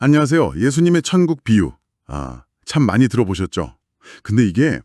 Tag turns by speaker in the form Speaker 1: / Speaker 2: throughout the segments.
Speaker 1: 안녕하세요. 예수님의 천국 비유. 참 많이 들어보셨죠? 근데 이게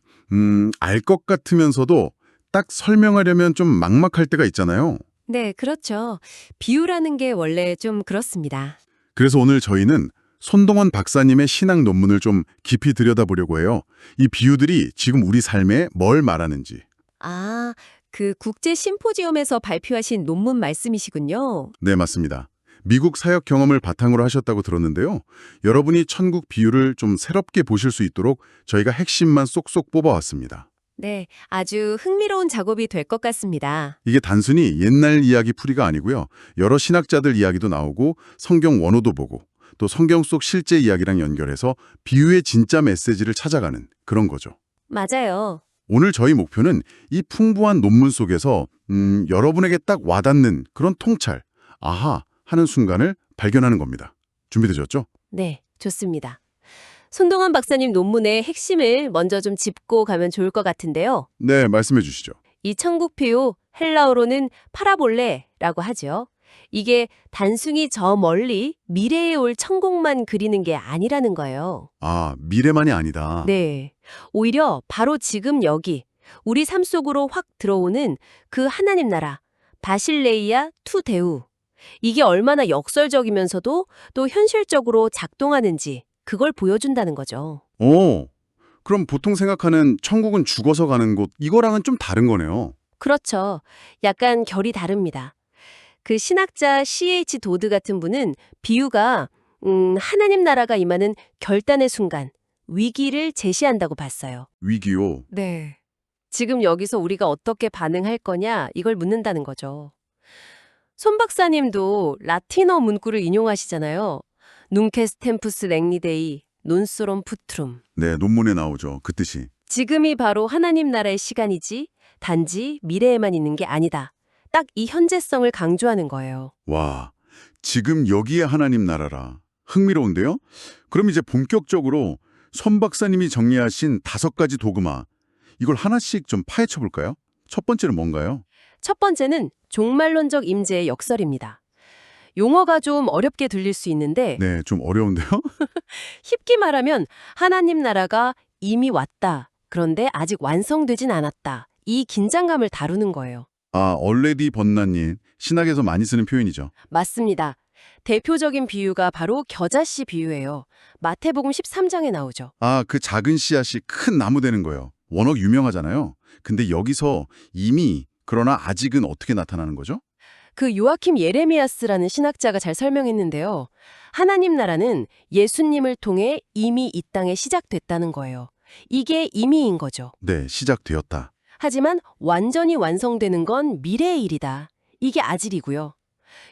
Speaker 1: 알 것 같으면서도 딱 설명하려면 좀 막막할 때가 있잖아요.
Speaker 2: 네, 그렇죠. 비유라는 게 원래 좀 그렇습니다.
Speaker 1: 그래서 오늘 저희는 손동원 박사님의 신학 논문을 좀 깊이 들여다보려고 해요. 이 비유들이 지금 우리 삶에 뭘 말하는지.
Speaker 2: 아, 그 국제 심포지엄에서 발표하신 논문 말씀이시군요.
Speaker 1: 네, 맞습니다. 미국 사역 경험을 바탕으로 하셨다고 들었는데요. 여러분이 천국 비유를 좀 새롭게 보실 수 있도록 저희가 핵심만 쏙쏙 뽑아왔습니다.
Speaker 2: 네, 아주 흥미로운 작업이 될 것 같습니다.
Speaker 1: 이게 단순히 옛날 이야기 풀이가 아니고요. 여러 신학자들 이야기도 나오고 성경 원어도 보고 또 성경 속 실제 이야기랑 연결해서 비유의 진짜 메시지를 찾아가는 그런 거죠.
Speaker 2: 맞아요.
Speaker 1: 오늘 저희 목표는 이 풍부한 논문 속에서 여러분에게 딱 와닿는 그런 통찰, 아하 하는 순간을 발견하는 겁니다. 준비되셨죠?
Speaker 2: 네, 좋습니다. 손동환 박사님 논문의 핵심을 먼저 좀 짚고 가면 좋을 것 같은데요.
Speaker 1: 네, 말씀해 주시죠.
Speaker 2: 이 천국 비유, 헬라어로는 파라볼레라고 하죠. 이게 단순히 저 멀리 미래에 올 천국만 그리는 게 아니라는 거예요.
Speaker 1: 미래만이 아니다.
Speaker 2: 네. 오히려 바로 지금 여기 우리 삶 속으로 확 들어오는 그 하나님 나라 바실레이아 투 데우. 이게 얼마나 역설적이면서도 또 현실적으로 작동하는지 그걸 보여준다는 거죠.
Speaker 1: 오, 그럼 보통 생각하는 천국은 죽어서 가는 곳, 이거랑은 좀 다른 거네요.
Speaker 2: 그렇죠. 약간 결이 다릅니다. 그 신학자 C.H. 도드 같은 분은 비유가 하나님 나라가 임하는 결단의 순간, 위기를 제시한다고 봤어요.
Speaker 1: 위기요.
Speaker 2: 네. 지금 여기서 우리가 어떻게 반응할 거냐 이걸 묻는다는 거죠. 손 박사님도 라틴어 문구를 인용하시잖아요. 눈케스 템푸스 랭니데이 논소롬 푸트룸.
Speaker 1: 네, 논문에 나오죠. 그 뜻이.
Speaker 2: 지금이 바로 하나님 나라의 시간이지 단지 미래에만 있는 게 아니다. 딱 이 현재성을 강조하는 거예요.
Speaker 1: 와, 지금 여기에 하나님 나라라. 흥미로운데요? 그럼 이제 본격적으로 손 박사님이 정리하신 5가지 도그마, 이걸 하나씩 좀 파헤쳐 볼까요? 첫 번째는 뭔가요?
Speaker 2: 첫 번째는 종말론적 임재의 역설입니다. 용어가 좀 어렵게 들릴 수 있는데
Speaker 1: 네, 좀 어려운데요?
Speaker 2: 쉽게 말하면 하나님 나라가 이미 왔다. 그런데 아직 완성되진 않았다. 이 긴장감을 다루는 거예요.
Speaker 1: 얼레디 번나님, 신학에서 많이 쓰는 표현이죠.
Speaker 2: 맞습니다. 대표적인 비유가 바로 겨자씨 비유예요. 마태복음 13장에 나오죠.
Speaker 1: 그 작은 씨앗이 큰 나무 되는 거예요. 워낙 유명하잖아요. 근데 여기서 이미, 그러나 아직은 어떻게 나타나는 거죠?
Speaker 2: 그 요아킴 예레미야스라는 신학자가 잘 설명했는데요. 하나님 나라는 예수님을 통해 이미 이 땅에 시작됐다는 거예요. 이게 이미인 거죠.
Speaker 1: 네, 시작되었다.
Speaker 2: 하지만 완전히 완성되는 건 미래의 일이다. 이게 아질이고요.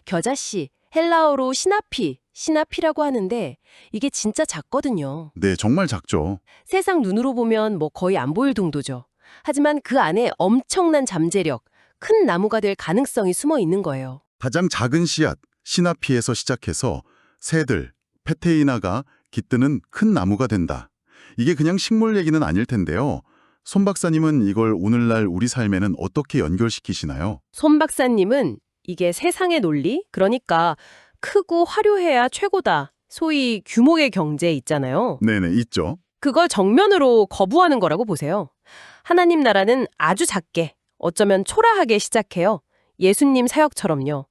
Speaker 2: 겨자씨, 헬라어로 시나피라고 하는데 이게 진짜 작거든요.
Speaker 1: 네, 정말 작죠.
Speaker 2: 세상 눈으로 보면 뭐 거의 안 보일 정도죠. 하지만 그 안에 엄청난 잠재력, 큰 나무가 될 가능성이 숨어 있는 거예요.
Speaker 1: 가장 작은 씨앗, 시나피에서 시작해서 새들, 페테이나가 깃드는 큰 나무가 된다. 이게 그냥 식물 얘기는 아닐 텐데요. 손 박사님은 이걸 오늘날 우리 삶에는 어떻게 연결시키시나요?
Speaker 2: 손 박사님은 이게 세상의 논리, 그러니까 크고 화려해야 최고다. 소위 규모의 경제 있잖아요.
Speaker 1: 네네, 있죠.
Speaker 2: 그걸 정면으로 거부하는 거라고 보세요. 하나님 나라는 아주 작게, 어쩌면 초라하게 시작해요. 예수님 사역처럼요.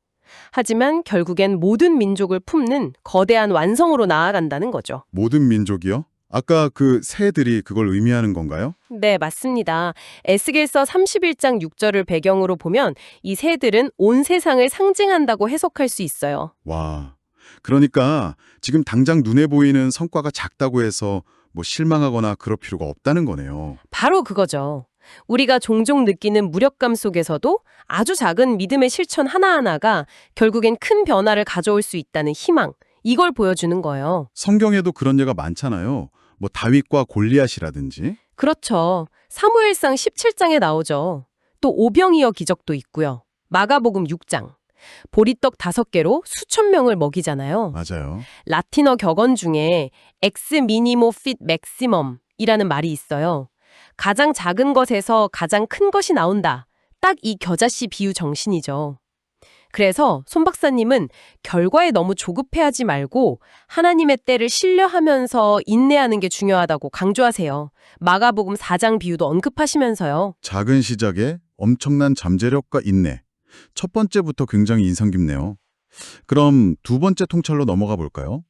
Speaker 2: 하지만 결국엔 모든 민족을 품는 거대한 완성으로 나아간다는 거죠.
Speaker 1: 모든 민족이요? 아까 그 새들이 그걸 의미하는 건가요?
Speaker 2: 네, 맞습니다. 에스겔서 31장 6절을 배경으로 보면 이 새들은 온 세상을 상징한다고 해석할 수 있어요.
Speaker 1: 와, 그러니까 지금 당장 눈에 보이는 성과가 작다고 해서 뭐 실망하거나 그럴 필요가 없다는 거네요.
Speaker 2: 바로 그거죠. 우리가 종종 느끼는 무력감 속에서도 아주 작은 믿음의 실천 하나하나가 결국엔 큰 변화를 가져올 수 있다는 희망, 이걸 보여주는 거예요.
Speaker 1: 성경에도 그런 예가 많잖아요. 뭐 다윗과 골리앗이라든지.
Speaker 2: 그렇죠. 사무엘상 17장에 나오죠. 또 오병이어 기적도 있고요. 마가복음 6장. 보리떡 5개로 수천 명을 먹이잖아요.
Speaker 1: 맞아요.
Speaker 2: 라틴어 격언 중에 ex minimo fit maximum이라는 말이 있어요. 가장 작은 것에서 가장 큰 것이 나온다. 딱 이 겨자씨 비유 정신이죠. 그래서 손 박사님은 결과에 너무 조급해하지 말고 하나님의 때를 신뢰하면서 인내하는 게 중요하다고 강조하세요. 마가복음 4장 비유도 언급하시면서요.
Speaker 1: 작은 시작에 엄청난 잠재력과 인내. 첫 번째부터 굉장히 인상 깊네요. 그럼 두 번째 통찰로 넘어가 볼까요?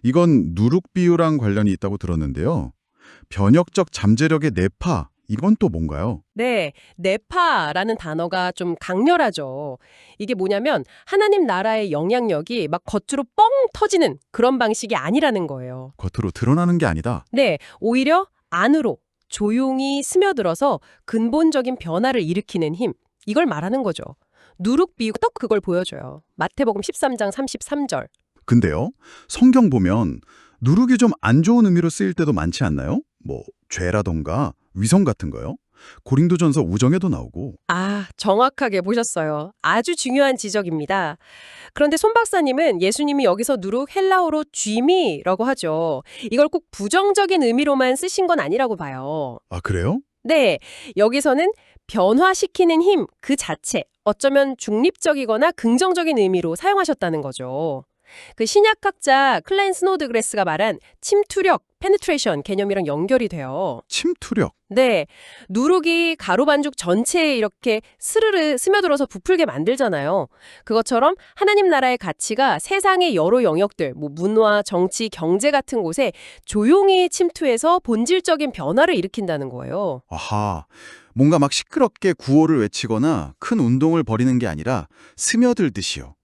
Speaker 1: 이건 누룩 비유랑 관련이 있다고 들었는데요. 변혁적 잠재력의 내파, 이건 또 뭔가요?
Speaker 2: 네, 네파라는 단어가 좀 강렬하죠. 이게 뭐냐면 하나님 나라의 영향력이 막 겉으로 뻥 터지는 그런 방식이 아니라는 거예요.
Speaker 1: 겉으로 드러나는 게 아니다.
Speaker 2: 네, 오히려 안으로 조용히 스며들어서 근본적인 변화를 일으키는 힘, 이걸 말하는 거죠. 누룩 비유가 딱 그걸 보여줘요. 마태복음 13장 33절.
Speaker 1: 근데요, 성경 보면 누룩이 좀 안 좋은 의미로 쓰일 때도 많지 않나요? 뭐 죄라던가 위선 같은 거요? 고린도전서 우정에도 나오고.
Speaker 2: 아, 정확하게 보셨어요. 아주 중요한 지적입니다. 그런데 손 박사님은 예수님이 여기서 누룩 헬라어로 쥐미라고 하죠. 이걸 꼭 부정적인 의미로만 쓰신 건 아니라고 봐요.
Speaker 1: 아, 그래요?
Speaker 2: 네, 여기서는 변화시키는 힘 그 자체, 어쩌면 중립적이거나 긍정적인 의미로 사용하셨다는 거죠. 그 신약학자 클라인 스노드그래스가 말한 침투력, 페네트레이션 개념이랑 연결이 돼요.
Speaker 1: 침투력.
Speaker 2: 네, 누룩이 가루 반죽 전체에 이렇게 스르르 스며들어서 부풀게 만들잖아요. 그것처럼 하나님 나라의 가치가 세상의 여러 영역들, 뭐 문화, 정치, 경제 같은 곳에 조용히 침투해서 본질적인 변화를 일으킨다는 거예요.
Speaker 1: 아하, 뭔가 막 시끄럽게 구호를 외치거나 큰 운동을 벌이는 게 아니라 스며들듯이요.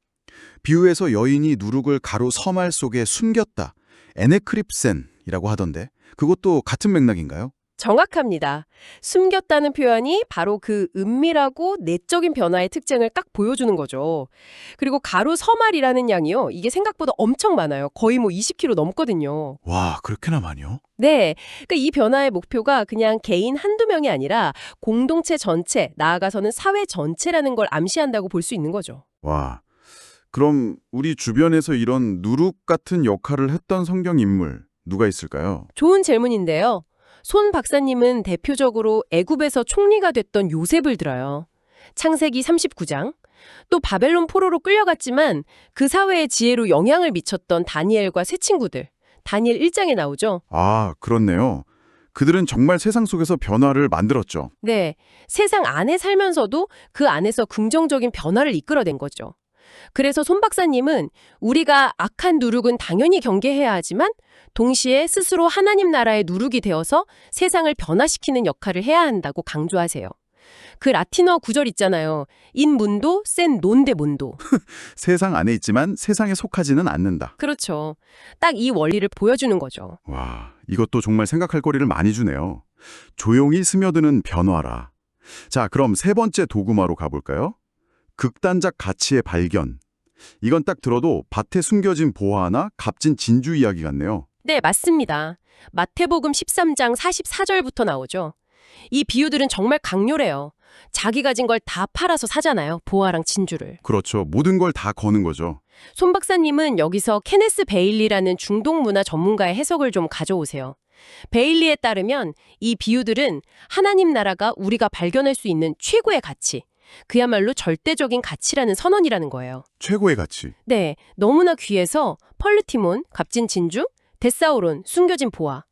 Speaker 1: 비유에서 여인이 누룩을 가루 서말 속에 숨겼다. 에네크립센이라고 하던데 그것도 같은 맥락인가요?
Speaker 2: 정확합니다. 숨겼다는 표현이 바로 그 은밀하고 내적인 변화의 특징을 딱 보여주는 거죠. 그리고 가루 서말이라는 양이요. 이게 생각보다 엄청 많아요. 거의 뭐 20kg 넘거든요.
Speaker 1: 와, 그렇게나 많이요?
Speaker 2: 네. 그러니까 이 변화의 목표가 그냥 개인 한두 명이 아니라 공동체 전체, 나아가서는 사회 전체라는 걸 암시한다고 볼 수 있는 거죠.
Speaker 1: 와, 그럼 우리 주변에서 이런 누룩 같은 역할을 했던 성경 인물 누가 있을까요?
Speaker 2: 좋은 질문인데요. 손 박사님은 대표적으로 애굽에서 총리가 됐던 요셉을 들어요. 창세기 39장. 또 바벨론 포로로 끌려갔지만 그 사회의 지혜로 영향을 미쳤던 다니엘과 세 친구들. 다니엘 1장에 나오죠.
Speaker 1: 아, 그렇네요. 그들은 정말 세상 속에서 변화를 만들었죠.
Speaker 2: 네. 세상 안에 살면서도 그 안에서 긍정적인 변화를 이끌어낸 거죠. 그래서 손 박사님은 우리가 악한 누룩은 당연히 경계해야 하지만 동시에 스스로 하나님 나라의 누룩이 되어서 세상을 변화시키는 역할을 해야 한다고 강조하세요. 그 라틴어 구절 있잖아요. 인 문도 센 논데 몬도.
Speaker 1: 세상 안에 있지만 세상에 속하지는 않는다.
Speaker 2: 그렇죠. 딱 이 원리를 보여주는 거죠.
Speaker 1: 와, 이것도 정말 생각할 거리를 많이 주네요. 조용히 스며드는 변화라. 자, 그럼 세 번째 도구마로 가볼까요? 극단적 가치의 발견. 이건 딱 들어도 밭에 숨겨진 보화나 값진 진주 이야기 같네요.
Speaker 2: 네, 맞습니다. 마태복음 13장 44절부터 나오죠. 이 비유들은 정말 강렬해요. 자기 가진 걸 다 팔아서 사잖아요. 보화랑 진주를.
Speaker 1: 그렇죠. 모든 걸 다 거는 거죠.
Speaker 2: 손 박사님은 여기서 케네스 베일리라는 중동 문화 전문가의 해석을 좀 가져오세요. 베일리에 따르면 이 비유들은 하나님 나라가 우리가 발견할 수 있는 최고의 가치, 그야말로 절대적인 가치라는 선언이라는 거예요.
Speaker 1: 최고의 가치.
Speaker 2: 네, 너무나 귀해서 펄르티몬, 값진 진주, 데사우론, 숨겨진 보화,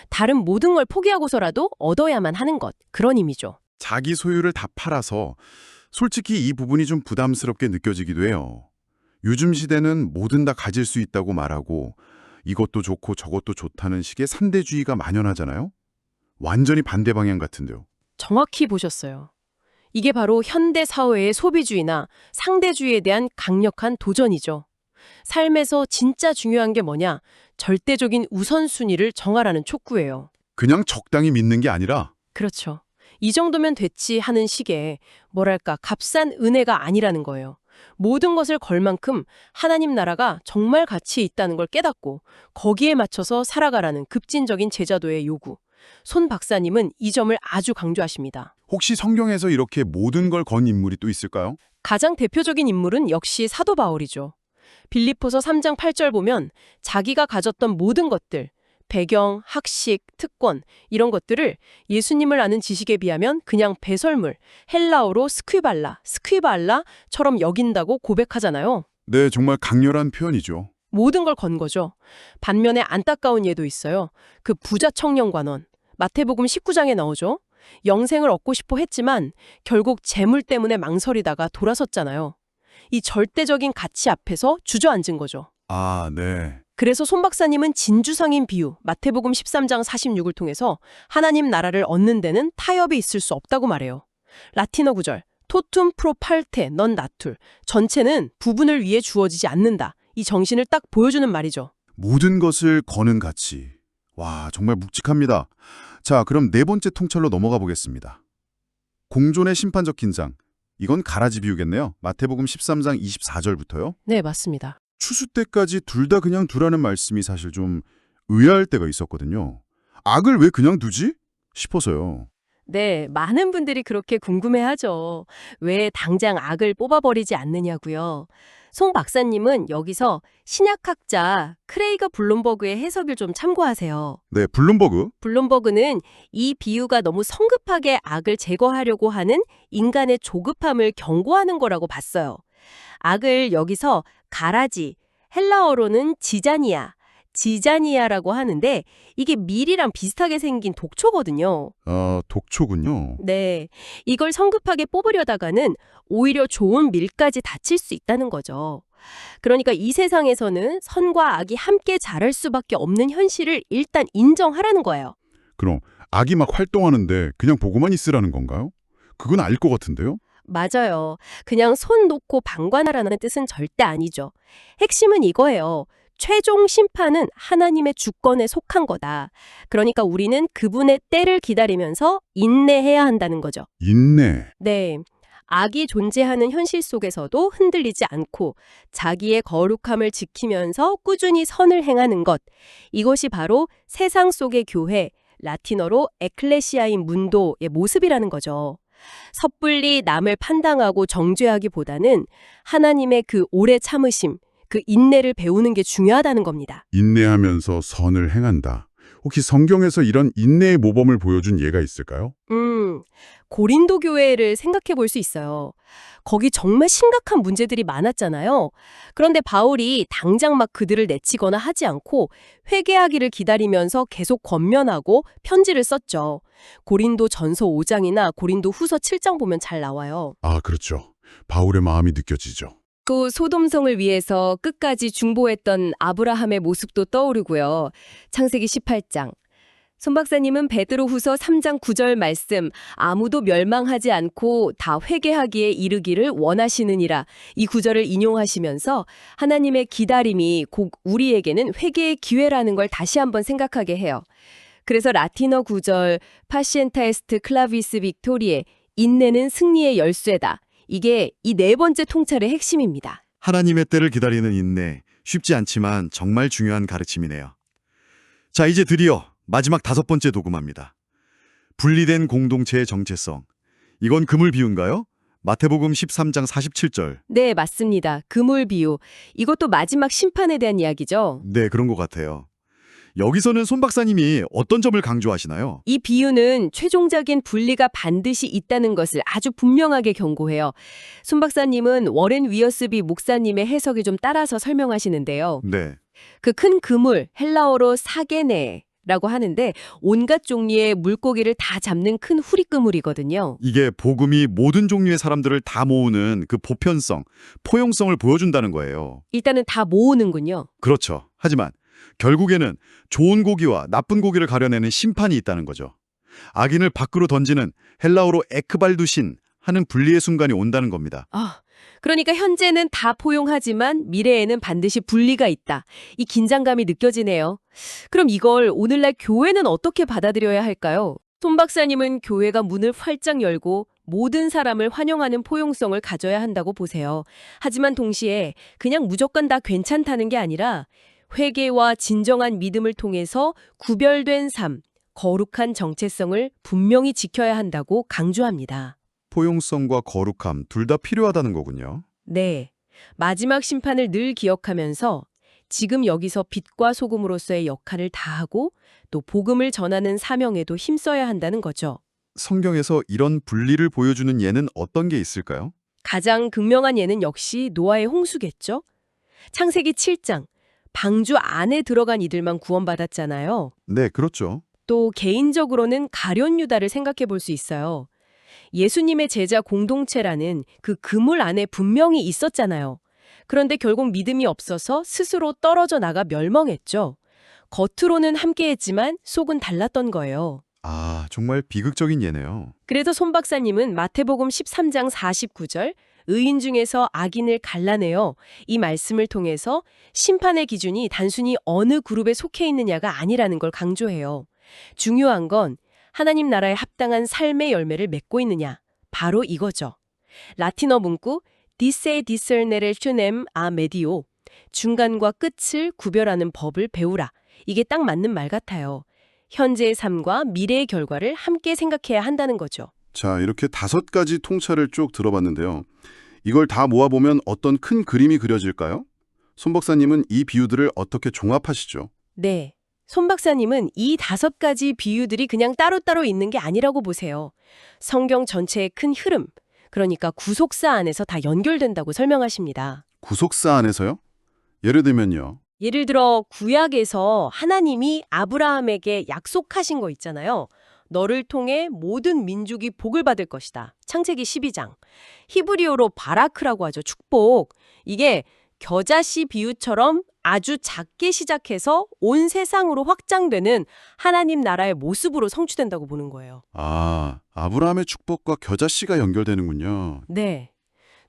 Speaker 2: 다른 모든 걸 포기하고서라도 얻어야만 하는 것, 그런 의미죠.
Speaker 1: 자기 소유를 다 팔아서 솔직히 이 부분이 좀 부담스럽게 느껴지기도 해요. 요즘 시대는 뭐든 다 가질 수 있다고 말하고 이것도 좋고 저것도 좋다는 식의 상대주의가 만연하잖아요. 완전히 반대 방향 같은데요.
Speaker 2: 정확히 보셨어요. 이게 바로 현대 사회의 소비주의나 상대주의에 대한 강력한 도전이죠. 삶에서 진짜 중요한 게 뭐냐? 절대적인 우선순위를 정하라는 촉구예요.
Speaker 1: 그냥 적당히 믿는 게 아니라
Speaker 2: 그렇죠. 이 정도면 됐지 하는 식의 뭐랄까 값싼 은혜가 아니라는 거예요. 모든 것을 걸 만큼 하나님 나라가 정말 가치 있다는 걸 깨닫고 거기에 맞춰서 살아가라는 급진적인 제자도의 요구. 손 박사님은 이 점을 아주 강조하십니다.
Speaker 1: 혹시 성경에서 이렇게 모든 걸 건 인물이 또 있을까요?
Speaker 2: 가장 대표적인 인물은 역시 사도 바울이죠. 빌립보서 3장 8절 보면 자기가 가졌던 모든 것들, 배경, 학식, 특권 이런 것들을 예수님을 아는 지식에 비하면 그냥 배설물, 헬라어로 스퀴발라처럼 여긴다고 고백하잖아요.
Speaker 1: 네, 정말 강렬한 표현이죠.
Speaker 2: 모든 걸 건 거죠. 반면에 안타까운 예도 있어요. 그 부자 청년 관원. 마태복음 19장에 나오죠. 영생을 얻고 싶어 했지만 결국 재물 때문에 망설이다가 돌아섰잖아요. 이 절대적인 가치 앞에서 주저앉은 거죠.
Speaker 1: 아, 네.
Speaker 2: 그래서 손 박사님은 진주상인 비유, 마태복음 13장 46을 통해서 하나님 나라를 얻는 데는 타협이 있을 수 없다고 말해요. 라틴어 구절, 토툼 프로 팔테 넌 나툴, 전체는 부분을 위해 주어지지 않는다. 이 정신을 딱 보여주는 말이죠.
Speaker 1: 모든 것을 거는 가치. 와, 정말 묵직합니다. 자, 그럼 네 번째 통찰로 넘어가 보겠습니다. 공존의 심판적 긴장. 이건 가라지 비유겠네요. 마태복음 13장 24절부터요.
Speaker 2: 네, 맞습니다.
Speaker 1: 추수 때까지 둘 다 그냥 두라는 말씀이 사실 좀 의아할 때가 있었거든요. 악을 왜 그냥 두지? 싶어서요.
Speaker 2: 네, 많은 분들이 그렇게 궁금해하죠. 왜 당장 악을 뽑아버리지 않느냐고요. 송 박사님은 여기서 신약학자 크레이거 블룸버그의 해석을 좀 참고하세요.
Speaker 1: 네, 블룸버그.
Speaker 2: 블룸버그는 이 비유가 너무 성급하게 악을 제거하려고 하는 인간의 조급함을 경고하는 거라고 봤어요. 악을 여기서 가라지, 헬라어로는 지자니아라고 하는데 이게 밀이랑 비슷하게 생긴 독초거든요.
Speaker 1: 아, 독초군요.
Speaker 2: 네, 이걸 성급하게 뽑으려다가는 오히려 좋은 밀까지 다칠 수 있다는 거죠. 그러니까 이 세상에서는 선과 악이 함께 자랄 수밖에 없는 현실을 일단 인정하라는 거예요.
Speaker 1: 그럼 악이 막 활동하는데 그냥 보고만 있으라는 건가요? 그건 알 것 같은데요?
Speaker 2: 맞아요. 그냥 손 놓고 방관하라는 뜻은 절대 아니죠. 핵심은 이거예요. 최종 심판은 하나님의 주권에 속한 거다. 그러니까 우리는 그분의 때를 기다리면서 인내해야 한다는 거죠.
Speaker 1: 인내.
Speaker 2: 네. 악이 존재하는 현실 속에서도 흔들리지 않고 자기의 거룩함을 지키면서 꾸준히 선을 행하는 것. 이것이 바로 세상 속의 교회, 라틴어로 에클레시아인 문도의 모습이라는 거죠. 섣불리 남을 판단하고 정죄하기보다는 하나님의 그 오래 참으심, 그 인내를 배우는 게 중요하다는 겁니다.
Speaker 1: 인내하면서 선을 행한다. 혹시 성경에서 이런 인내의 모범을 보여준 예가 있을까요?
Speaker 2: 고린도 교회를 생각해 볼 수 있어요. 거기 정말 심각한 문제들이 많았잖아요. 그런데 바울이 당장 막 그들을 내치거나 하지 않고 회개하기를 기다리면서 계속 권면하고 편지를 썼죠. 고린도 전서 5장이나 고린도 후서 7장 보면 잘 나와요.
Speaker 1: 아, 그렇죠. 바울의 마음이 느껴지죠.
Speaker 2: 또 소돔성을 위해서 끝까지 중보했던 아브라함의 모습도 떠오르고요. 창세기 18장. 손 박사님은 베드로후서 3장 9절 말씀 아무도 멸망하지 않고 다 회개하기에 이르기를 원하시느니라 이 구절을 인용하시면서 하나님의 기다림이 곧 우리에게는 회개의 기회라는 걸 다시 한번 생각하게 해요. 그래서 라틴어 구절 파시엔타에스트 클라비스 빅토리에 인내는 승리의 열쇠다. 이게 이 네 번째 통찰의 핵심입니다.
Speaker 3: 하나님의 때를 기다리는 인내, 쉽지 않지만 정말 중요한 가르침이네요. 자, 이제 드디어 마지막 5번째 도구마입니다. 분리된 공동체의 정체성. 이건 그물 비유인가요? 마태복음 13장 47절.
Speaker 2: 네, 맞습니다. 그물 비유. 이것도 마지막 심판에 대한 이야기죠.
Speaker 3: 네, 그런 것 같아요. 여기서는 손 박사님이 어떤 점을 강조하시나요?
Speaker 2: 이 비유는 최종적인 분리가 반드시 있다는 것을 아주 분명하게 경고해요. 손 박사님은 워렌 위어스비 목사님의 해석을 좀 따라서 설명하시는데요.
Speaker 3: 네.
Speaker 2: 그 큰 그물, 헬라어로 사게네라고 하는데 온갖 종류의 물고기를 다 잡는 큰 후리그물이거든요.
Speaker 3: 이게 복음이 모든 종류의 사람들을 다 모으는 그 보편성, 포용성을 보여준다는 거예요.
Speaker 2: 일단은 다 모으는군요.
Speaker 3: 그렇죠. 하지만 결국에는 좋은 고기와 나쁜 고기를 가려내는 심판이 있다는 거죠. 악인을 밖으로 던지는 헬라어로 에크발두신 하는 분리의 순간이 온다는 겁니다.
Speaker 2: 그러니까 현재는 다 포용하지만 미래에는 반드시 분리가 있다. 이 긴장감이 느껴지네요. 그럼 이걸 오늘날 교회는 어떻게 받아들여야 할까요? 손 박사님은 교회가 문을 활짝 열고 모든 사람을 환영하는 포용성을 가져야 한다고 보세요. 하지만 동시에 그냥 무조건 다 괜찮다는 게 아니라 회개와 진정한 믿음을 통해서 구별된 삶, 거룩한 정체성을 분명히 지켜야 한다고 강조합니다.
Speaker 3: 포용성과 거룩함 둘 다 필요하다는 거군요.
Speaker 2: 네, 마지막 심판을 늘 기억하면서 지금 여기서 빛과 소금으로서의 역할을 다하고 또 복음을 전하는 사명에도 힘써야 한다는 거죠.
Speaker 3: 성경에서 이런 분리를 보여주는 예는 어떤 게 있을까요?
Speaker 2: 가장 극명한 예는 역시 노아의 홍수겠죠. 창세기 7장, 방주 안에 들어간 이들만 구원받았잖아요.
Speaker 3: 네, 그렇죠.
Speaker 2: 또 개인적으로는 가룟 유다를 생각해 볼 수 있어요. 예수님의 제자 공동체라는 그 그물 안에 분명히 있었잖아요. 그런데 결국 믿음이 없어서 스스로 떨어져 나가 멸망했죠. 겉으로는 함께했지만 속은 달랐던 거예요.
Speaker 3: 아, 정말 비극적인 예네요.
Speaker 2: 그래서 손 박사님은 마태복음 13장 49절 의인 중에서 악인을 갈라내어 이 말씀을 통해서 심판의 기준이 단순히 어느 그룹에 속해 있느냐가 아니라는 걸 강조해요. 중요한 건 하나님 나라에 합당한 삶의 열매를 맺고 있느냐. 바로 이거죠. 라틴어 문구 Disse discernere tunem a medio, 중간과 끝을 구별하는 법을 배우라. 이게 딱 맞는 말 같아요. 현재의 삶과 미래의 결과를 함께 생각해야 한다는 거죠.
Speaker 1: 자, 이렇게 5가지 통찰을 쭉 들어봤는데요. 이걸 다 모아보면 어떤 큰 그림이 그려질까요? 손 박사님은 이 비유들을 어떻게 종합하시죠?
Speaker 2: 네. 손 박사님은 이 5가지 비유들이 그냥 따로따로 있는 게 아니라고 보세요. 성경 전체의 큰 흐름, 그러니까 구속사 안에서 다 연결된다고 설명하십니다.
Speaker 1: 구속사 안에서요? 예를 들면요.
Speaker 2: 예를 들어 구약에서 하나님이 아브라함에게 약속하신 거 있잖아요. 너를 통해 모든 민족이 복을 받을 것이다. 창세기 12장. 히브리어로 바라크라고 하죠. 축복. 이게 겨자씨 비유처럼 아주 작게 시작해서 온 세상으로 확장되는 하나님 나라의 모습으로 성취된다고 보는 거예요.
Speaker 1: 아, 아브라함의 축복과 겨자씨가 연결되는군요.
Speaker 2: 네.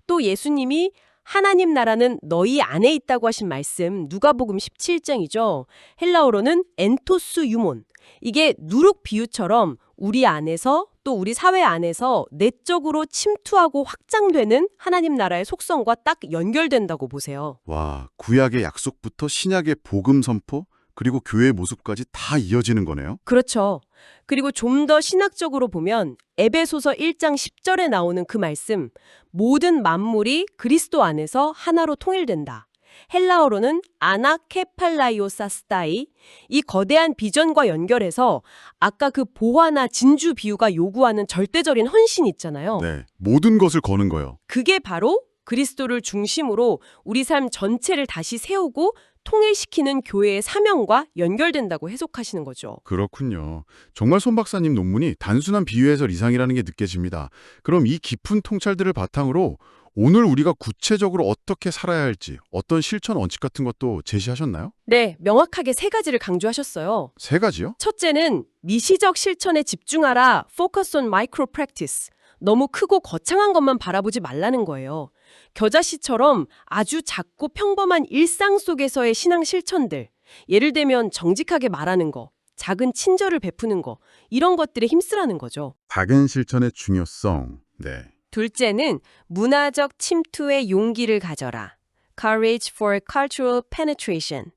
Speaker 2: 또 예수님이 하나님 나라는 너희 안에 있다고 하신 말씀 누가복음 17장이죠. 헬라어로는 엔토스 유몬. 이게 누룩 비유처럼 우리 안에서 또 우리 사회 안에서 내적으로 침투하고 확장되는 하나님 나라의 속성과 딱 연결된다고 보세요.
Speaker 1: 와, 구약의 약속부터 신약의 복음 선포, 그리고 교회의 모습까지 다 이어지는 거네요.
Speaker 2: 그렇죠. 그리고 좀 더 신학적으로 보면 에베소서 1장 10절에 나오는 그 말씀, 모든 만물이 그리스도 안에서 하나로 통일된다. 헬라어로는 아나케팔라이오사스타이, 이 거대한 비전과 연결해서 아까 그 보화나 진주 비유가 요구하는 절대적인 헌신 있잖아요.
Speaker 1: 네, 모든 것을 거는 거요.
Speaker 2: 그게 바로 그리스도를 중심으로 우리 삶 전체를 다시 세우고 통일시키는 교회의 사명과 연결된다고 해석하시는 거죠.
Speaker 1: 그렇군요. 정말 손 박사님 논문이 단순한 비유 해설 이상이라는 게 느껴집니다. 그럼 이 깊은 통찰들을 바탕으로 오늘 우리가 구체적으로 어떻게 살아야 할지 어떤 실천 원칙 같은 것도 제시하셨나요?
Speaker 2: 네, 명확하게 3가지를 강조하셨어요.
Speaker 1: 3가지요?
Speaker 2: 첫째는 미시적 실천에 집중하라. Focus on micro practice. 너무 크고 거창한 것만 바라보지 말라는 거예요. 겨자씨처럼 아주 작고 평범한 일상 속에서의 신앙 실천들. 예를 들면 정직하게 말하는 거, 작은 친절을 베푸는 거, 이런 것들에 힘쓰라는 거죠.
Speaker 1: 작은 실천의 중요성. 네.
Speaker 2: 둘째는 문화적 침투의 용기를 가져라. Courage for cultural penetration.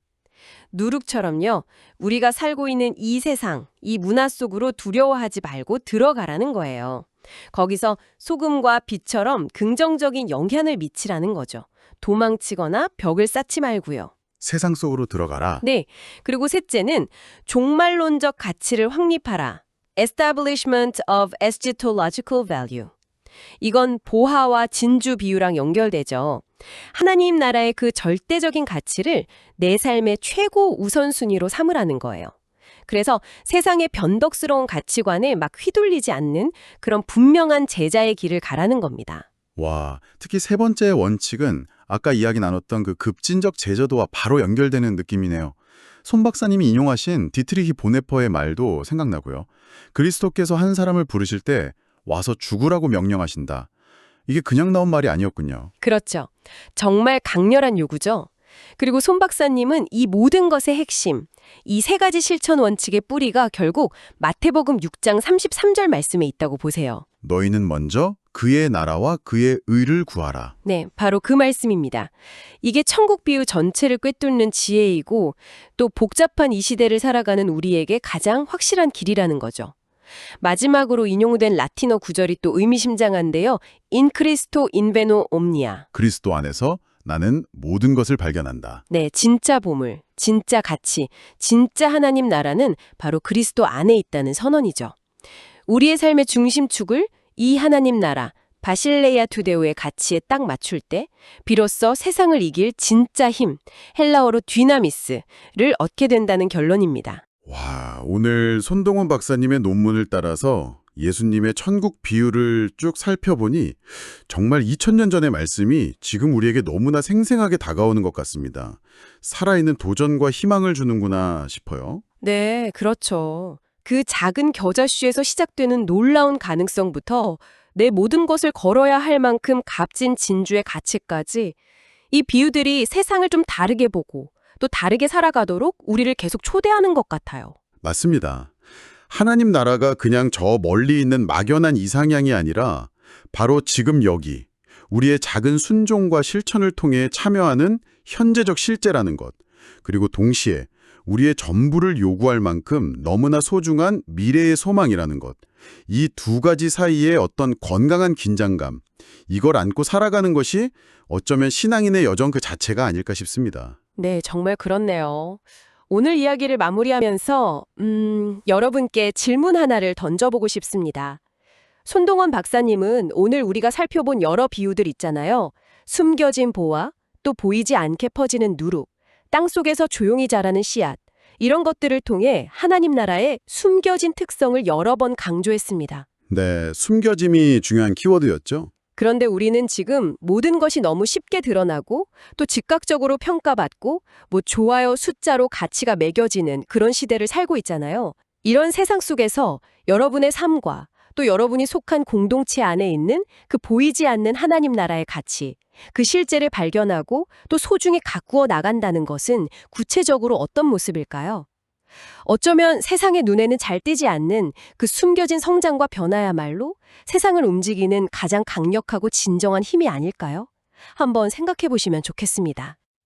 Speaker 2: 누룩처럼요. 우리가 살고 있는 이 세상, 이 문화 속으로 두려워하지 말고 들어가라는 거예요. 거기서 소금과 빛처럼 긍정적인 영향을 미치라는 거죠. 도망치거나 벽을 쌓지 말고요.
Speaker 1: 세상 속으로 들어가라.
Speaker 2: 네. 그리고 셋째는 종말론적 가치를 확립하라. Establishment of eschatological value. 이건 보화와 진주 비유랑 연결되죠. 하나님 나라의 그 절대적인 가치를 내 삶의 최고 우선순위로 삼으라는 거예요. 그래서 세상의 변덕스러운 가치관에 막 휘둘리지 않는 그런 분명한 제자의 길을 가라는 겁니다.
Speaker 1: 와, 특히 3번째 원칙은 아까 이야기 나눴던 그 급진적 제저도와 바로 연결되는 느낌이네요. 손 박사님이 인용하신 디트리히 보네퍼의 말도 생각나고요. 그리스도께서 한 사람을 부르실 때 와서 죽으라고 명령하신다. 이게 그냥 나온 말이 아니었군요.
Speaker 2: 그렇죠. 정말 강렬한 요구죠. 그리고 손 박사님은 이 모든 것의 핵심, 이 3가지 실천 원칙의 뿌리가 결국 마태복음 6장 33절 말씀에 있다고 보세요.
Speaker 1: 너희는 먼저 그의 나라와 그의 의를 구하라.
Speaker 2: 네, 바로 그 말씀입니다. 이게 천국 비유 전체를 꿰뚫는 지혜이고 또 복잡한 이 시대를 살아가는 우리에게 가장 확실한 길이라는 거죠. 마지막으로 인용된 라틴어 구절이 또 의미심장한데요. In Christo inveno omnia.
Speaker 1: 그리스도 안에서 나는 모든 것을 발견한다.
Speaker 2: 네, 진짜 보물, 진짜 가치, 진짜 하나님 나라는 바로 그리스도 안에 있다는 선언이죠. 우리의 삶의 중심축을 이 하나님 나라, 바실레이아 투데오의 가치에 딱 맞출 때 비로소 세상을 이길 진짜 힘, 헬라어로 뒤나미스를 얻게 된다는 결론입니다.
Speaker 1: 와, 오늘 손동원 박사님의 논문을 따라서 예수님의 천국 비유를 쭉 살펴보니 정말 2000년 전의 말씀이 지금 우리에게 너무나 생생하게 다가오는 것 같습니다. 살아있는 도전과 희망을 주는구나 싶어요.
Speaker 2: 네, 그렇죠. 그 작은 겨자씨에서 시작되는 놀라운 가능성부터 내 모든 것을 걸어야 할 만큼 값진 진주의 가치까지 이 비유들이 세상을 좀 다르게 보고 또 다르게 살아가도록 우리를 계속 초대하는 것 같아요.
Speaker 1: 맞습니다. 하나님 나라가 그냥 저 멀리 있는 막연한 이상향이 아니라 바로 지금 여기 우리의 작은 순종과 실천을 통해 참여하는 현재적 실제라는 것, 그리고 동시에 우리의 전부를 요구할 만큼 너무나 소중한 미래의 소망이라는 것, 이 두 가지 사이에 어떤 건강한 긴장감, 이걸 안고 살아가는 것이 어쩌면 신앙인의 여정 그 자체가 아닐까 싶습니다.
Speaker 2: 네, 정말 그렇네요. 오늘 이야기를 마무리하면서 여러분께 질문 하나를 던져보고 싶습니다. 손동원 박사님은 오늘 우리가 살펴본 여러 비유들 있잖아요. 숨겨진 보화, 또 보이지 않게 퍼지는 누룩, 땅속에서 조용히 자라는 씨앗, 이런 것들을 통해 하나님 나라의 숨겨진 특성을 여러 번 강조했습니다.
Speaker 1: 네, 숨겨짐이 중요한 키워드였죠.
Speaker 2: 그런데 우리는 지금 모든 것이 너무 쉽게 드러나고 또 즉각적으로 평가받고 뭐 좋아요 숫자로 가치가 매겨지는 그런 시대를 살고 있잖아요. 이런 세상 속에서 여러분의 삶과 또 여러분이 속한 공동체 안에 있는 그 보이지 않는 하나님 나라의 가치, 그 실제를 발견하고 또 소중히 가꾸어 나간다는 것은 구체적으로 어떤 모습일까요? 어쩌면 세상의 눈에는 잘 띄지 않는 그 숨겨진 성장과 변화야말로 세상을 움직이는 가장 강력하고 진정한 힘이 아닐까요? 한번 생각해 보시면 좋겠습니다.